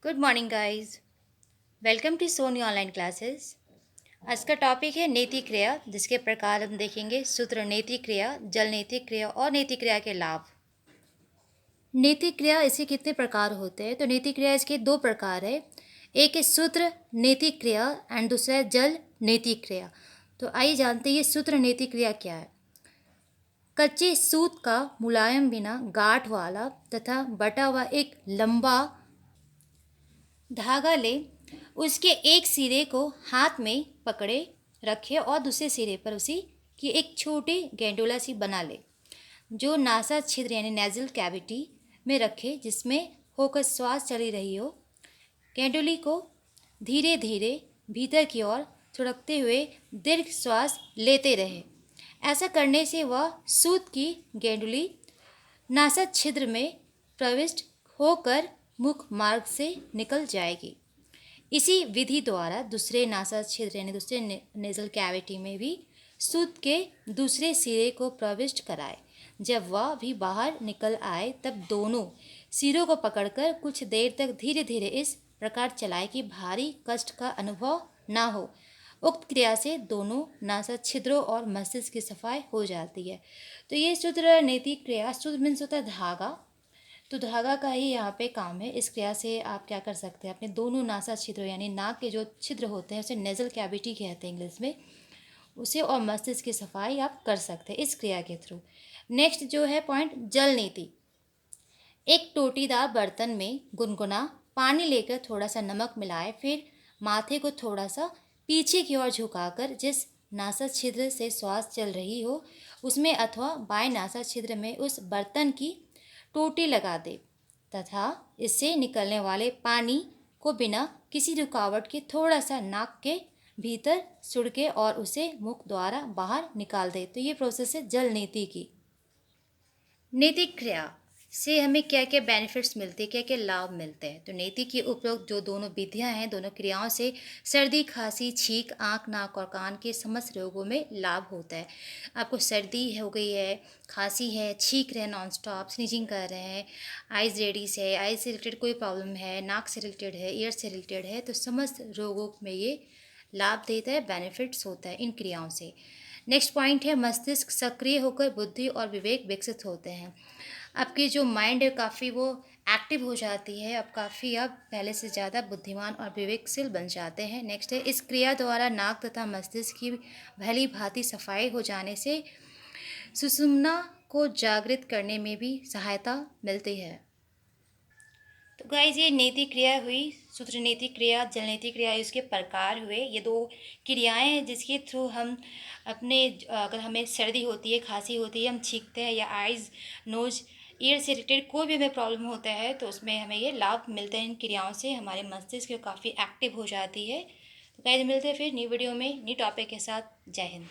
Good morning guys. Welcome to Soni online classes. आज का topic है नीति क्रिया, जिसके प्रकार हम देखेंगे सूत्र नीति क्रिया, जल नीति क्रिया और नीति क्रिया के लाभ। नीति क्रिया इसके कितने प्रकार होते हैं? तो नीति क्रिया इसके दो प्रकार है। एक है सूत्र नीति क्रिया एंड दूसरा है जल नीति क्रिया। तो आइए जानते हैं ये सूत्र नीति क्रिया क्या है। कच्चे सूत का मुलायम बिना गांठ वाला तथा बटा हुआ एक लंबा धागा ले, उसके एक सिरे को हाथ में पकड़े रखे और दूसरे सिरे पर उसी की एक छोटी गेंडोला सी बना ले, जो नासा छिद्र यानी नेजल कैविटी में रखे, जिसमें होकर श्वास चली रही हो। गेंडोली को धीरे धीरे भीतर की ओर छुड़कते हुए दीर्घ श्वास लेते रहे। ऐसा करने से वह सूत की गेंडोली नासा छिद्र में प्रविष्ट होकर मुख मार्ग से निकल जाएगी। इसी विधि द्वारा दूसरे नासा छिद्र यानी दूसरे नेजल कैविटी में भी सूत के दूसरे सिरे को प्रविष्ट कराए। जब वह भी बाहर निकल आए तब दोनों सिरों को पकड़कर कुछ देर तक धीरे धीरे इस प्रकार चलाए कि भारी कष्ट का अनुभव ना हो। उक्त क्रिया से दोनों नासा छिद्रों और मस्तिष्क की सफाई हो जाती है। तो ये सूत्र नीति क्रिया, सूत्र मीन्स होता है धागा, तो धागा का ही यहाँ पे काम है। इस क्रिया से आप क्या कर सकते हैं, अपने दोनों नासा छिद्र यानी नाक के जो छिद्र होते हैं उसे नेजल कैविटी कहते हैं इंग्लिश में, उसे और मस्तिष्क की सफाई आप कर सकते हैं इस क्रिया के थ्रू। नेक्स्ट जो है पॉइंट, जल नीति। एक टोटीदार बर्तन में गुनगुना पानी लेकर थोड़ा सा नमक मिलाए, फिर माथे को थोड़ा सा पीछे की ओर झुकाकर जिस नासा छिद्र से श्वास चल रही हो उसमें अथवा बाएं नासा छिद्र में उस बर्तन की टोटी लगा दे तथा इससे निकलने वाले पानी को बिना किसी रुकावट के थोड़ा सा नाक के भीतर सुड़के और उसे मुख द्वारा बाहर निकाल दे। तो ये प्रोसेस है जल नीति की। नीति क्रिया से हमें क्या क्या बेनिफिट्स मिलते हैं, क्या क्या लाभ मिलते हैं? तो नीति की उपयुक्त जो दोनों विधियां हैं, दोनों क्रियाओं से सर्दी, खांसी, छींक, आँख, नाक और कान के समस्त रोगों में लाभ होता है। आपको सर्दी हो गई है, खांसी है, छींक रहे हैं नॉन स्टॉप, स्नीजिंग कर रहे हैं, आइज रेडिस है, आइज से रिलेटेड कोई प्रॉब्लम है, नाक से रिलेटेड है, ईयर से रिलेटेड है, तो समस्त रोगों में ये लाभ देता है, बेनिफिट्स होता है इन क्रियाओं से। नेक्स्ट पॉइंट है, मस्तिष्क सक्रिय होकर बुद्धि और विवेक विकसित होते हैं। आपकी जो माइंड है काफ़ी वो एक्टिव हो जाती है, अब काफ़ी अब पहले से ज़्यादा बुद्धिमान और विवेकशील बन जाते हैं। नेक्स्ट है, इस क्रिया द्वारा नाक तथा मस्तिष्क की भली भांति सफाई हो जाने से सुषुम्ना को जागृत करने में भी सहायता मिलती है। तो गाइज ये नीति क्रिया हुई, सूत्र नीति क्रिया, जल नीति क्रिया, इसके प्रकार हुए। ये दो क्रियाएं हैं जिसके थ्रू हम अपने, अगर हमें सर्दी होती है, खांसी होती है, हम छींकते हैं, या आइज़, नोज, ईयर से रिलेटेड कोई भी हमें प्रॉब्लम होता है तो उसमें हमें ये लाभ मिलते हैं। इन क्रियाओं से हमारे मस्तिष्क काफ़ी एक्टिव हो जाती है। तो गाइज मिलते हैं फिर न्यू वीडियो में न्यू टॉपिक के साथ। जय हिंद।